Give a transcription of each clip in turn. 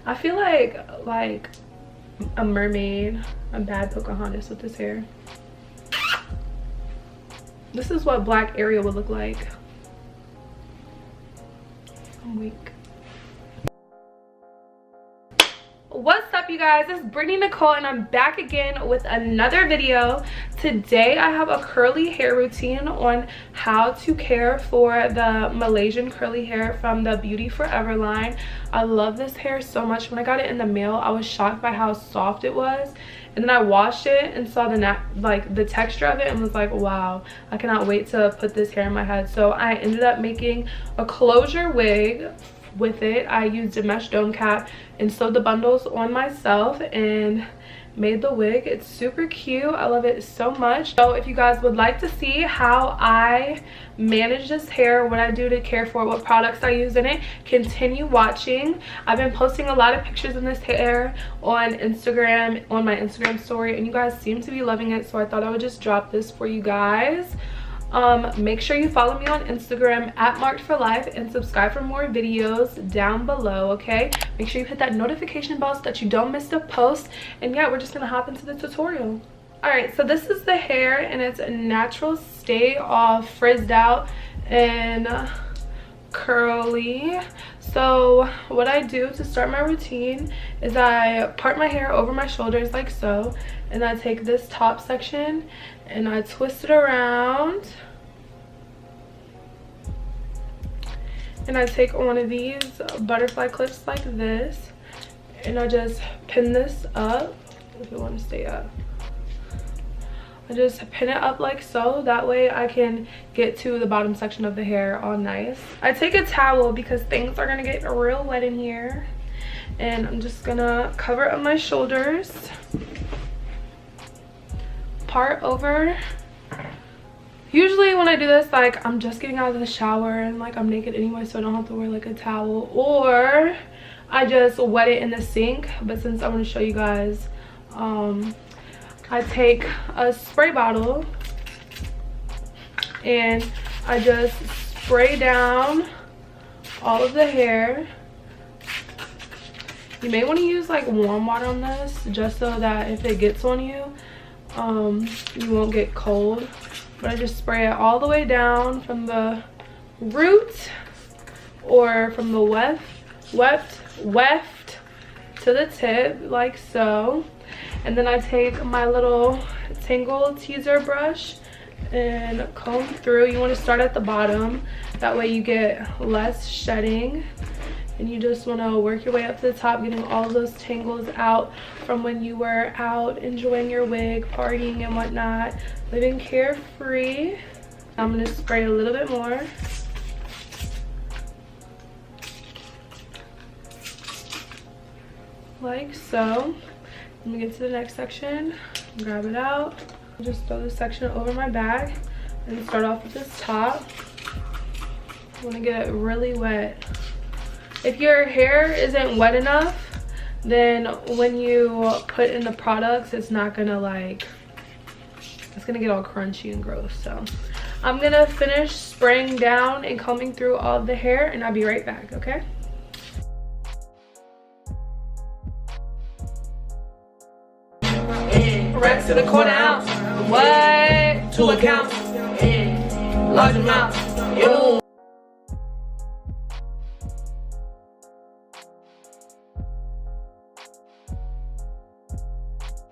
I feel like a mermaid, a bad Pocahontas with this hair. This is what Black Ariel would look like. I'm weak. What's up, you guys? It's Brittany Nicole and I'm back again with another video. Today I have a curly hair routine on how to care for the Malaysian curly hair from the Beauty Forever line. I love this hair so much. When I got it in the mail, I was shocked by how soft it was, and then I washed it and saw the texture of it and was like, wow, I cannot wait to put this hair in my head. So I ended up making a closure wig with it. I used a mesh dome cap and sewed the bundles on myself and made the wig. It's super cute. I love it so much. So if you guys would like to see how I manage this hair, what I do to care for it, what products I use in it, continue watching. I've been posting a lot of pictures of this hair on Instagram, on my Instagram story, and you guys seem to be loving it, so I thought I would just drop this for you guys. Make sure you follow me on Instagram at Marked for Life and subscribe for more videos down below. Okay, make sure you hit that notification bell so that you don't miss the post. And yeah, we're just gonna hop into the tutorial. All right, so this is the hair and it's a natural state, all frizzed out and curly. So what I do to start my routine is I part my hair over my shoulders like so, and I take this top section and I twist it around, and I take one of these butterfly clips like this and I just pin this up. If you want to stay up, I just pin it up like so, that way I can get to the bottom section of the hair all nice. I take a towel because things are gonna get real wet in here, and I'm just gonna cover up my shoulders, part over. Usually when I do this, like, I'm just getting out of the shower and like I'm naked anyway, so I don't have to wear like a towel, or I just wet it in the sink. But since I want to show you guys, I take a spray bottle and I just spray down all of the hair. You may want to use like warm water on this, just so that if it gets on you, you won't get cold. But I just spray it all the way down from the root, or from the weft to the tip like so. And then I take my little Tangle teaser brush and comb through. You want to start at the bottom, that way you get less shedding, and you just want to work your way up to the top, getting all of those tangles out from when you were out enjoying your wig, partying and whatnot, living carefree. I'm going to spray a little bit more. Like so. Let me get to the next section, grab it out, just throw this section over my bag and start off with this top. I want to get it really wet. If your hair isn't wet enough, then when you put in the products, it's not gonna it's gonna get all crunchy and gross. So I'm gonna finish spraying down and combing through all of the hair, and I'll be right back. Okay. Rest to the quarter ounce. What? To account. Large amount. Yo.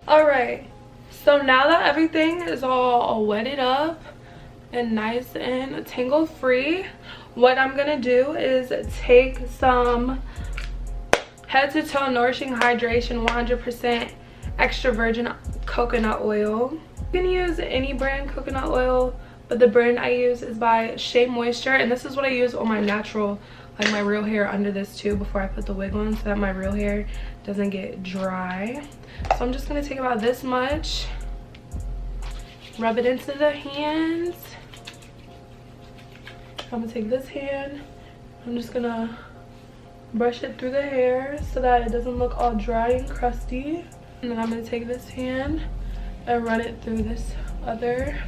Alright, so now that everything is all wetted up and nice and tangle free, what I'm gonna do is take some head to toe nourishing hydration 100% extra virgin coconut oil. You can use any brand coconut oil, but the brand I use is by Shea Moisture, and this is what I use on my natural, like my real hair, under this too, before I put the wig on, so that my real hair doesn't get dry. So I'm just gonna take about this much, rub it into the hands. I'm gonna take this hand, I'm just gonna brush it through the hair so that it doesn't look all dry and crusty. And then I'm gonna take this hand and run it through this other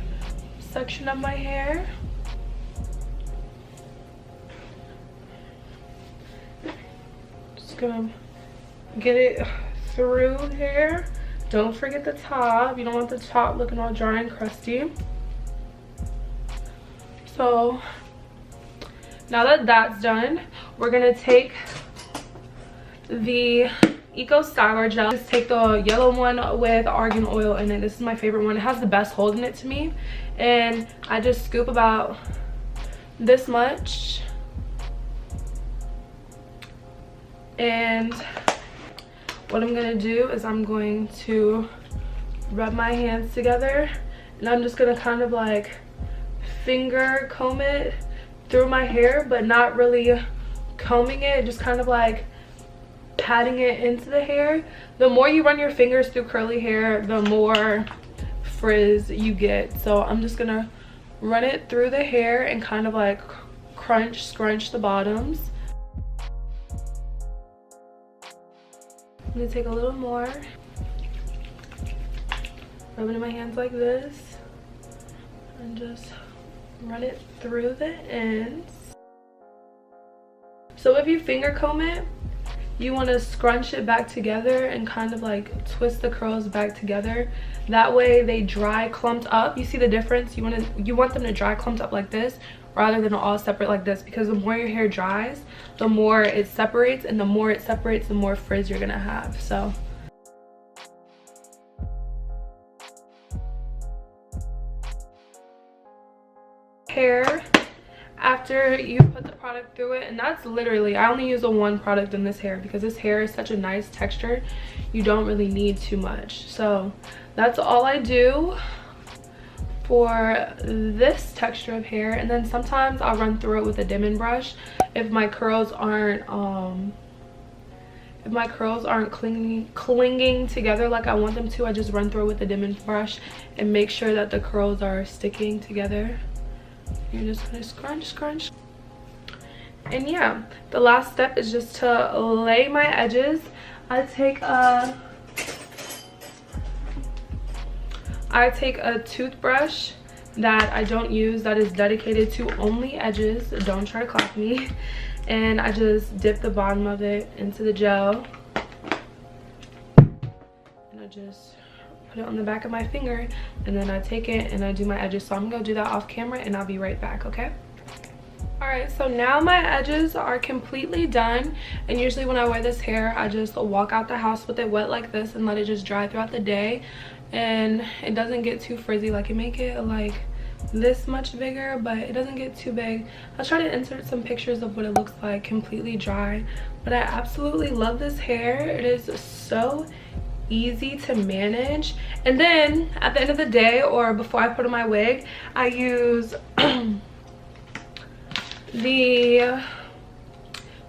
section of my hair. Just gonna get it through here. Don't forget the top. You don't want the top looking all dry and crusty. So now that that's done, we're gonna take the Eco Styler gel. Just take the yellow one with argan oil in it. This is my favorite one. It has the best hold in it to me. And I just scoop about this much. And what I'm gonna do is I'm going to rub my hands together, and I'm just gonna kind of like finger comb it through my hair, but not really combing it, just kind of like patting it into the hair. The more you run your fingers through curly hair, the more frizz you get. So I'm just gonna run it through the hair and kind of like scrunch the bottoms. I'm gonna take a little more, rub it in my hands like this, and just run it through the ends. So if you finger comb it, you want to scrunch it back together and kind of like twist the curls back together. That way they dry clumped up. You see the difference? You want them to dry clumped up like this rather than all separate like this, because the more your hair dries, the more it separates, and the more it separates, the more frizz you're gonna have. So hair, after you put the product through it, and that's literally, I only use a one product in this hair because this hair is such a nice texture, you don't really need too much. So that's all I do for this texture of hair. And then sometimes I'll run through it with a Denman brush if my curls aren't clinging together like I want them to. I just run through it with a Denman brush and make sure that the curls are sticking together. You're just gonna scrunch. And yeah, the last step is just to lay my edges. I take a toothbrush that I don't use, that is dedicated to only edges. Don't try to copy me. And I just dip the bottom of it into the gel, and I just put it on the back of my finger, and then I take it and I do my edges. So I'm gonna do that off camera and I'll be right back, okay? Alright, so now my edges are completely done, and usually when I wear this hair, I just walk out the house with it wet like this and let it just dry throughout the day, and it doesn't get too frizzy. Like, it make it like this much bigger, but it doesn't get too big. I'll try to insert some pictures of what it looks like completely dry, but I absolutely love this hair. It is so easy to manage. And then at the end of the day, or before I put on my wig, I use the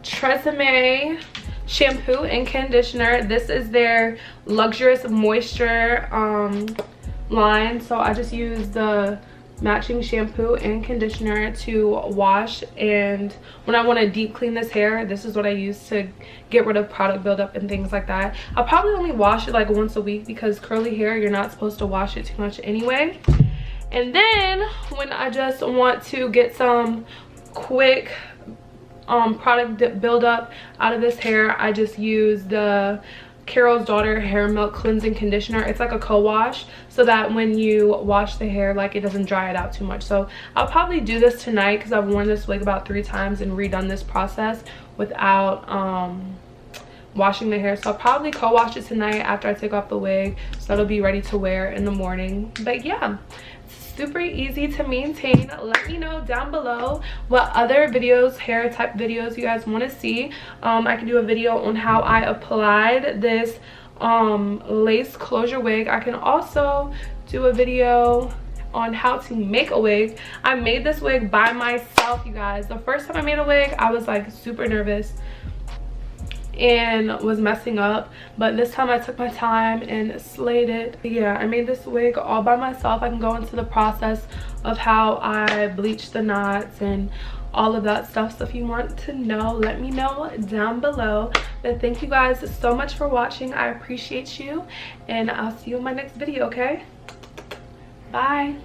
Tresemme shampoo and conditioner. This is their luxurious moisture line. So I just use the matching shampoo and conditioner to wash, and when I want to deep clean this hair, this is what I use to get rid of product buildup and things like that. I'll probably only wash it like once a week because curly hair, you're not supposed to wash it too much anyway. And then when I just want to get some quick product buildup out of this hair, I just use the Carol's Daughter Hair Milk Cleansing Conditioner. It's like a co-wash, so that when you wash the hair, like, it doesn't dry it out too much. So I'll probably do this tonight because I've worn this wig about 3 times and redone this process without washing the hair. So I'll probably co-wash it tonight after I take off the wig, so it'll be ready to wear in the morning. But yeah, super easy to maintain. Let me know down below what other videos, hair type videos, you guys want to see. I can do a video on how I applied this lace closure wig. I can also do a video on how to make a wig. I made this wig by myself, you guys. The first time I made a wig, I was like super nervous and was messing up, but this time I took my time and slayed it. Yeah, I made this wig all by myself. I can go into the process of how I bleached the knots and all of that stuff, so if you want to know, let me know down below. But thank you guys so much for watching. I appreciate you, and I'll see you in my next video, okay? Bye.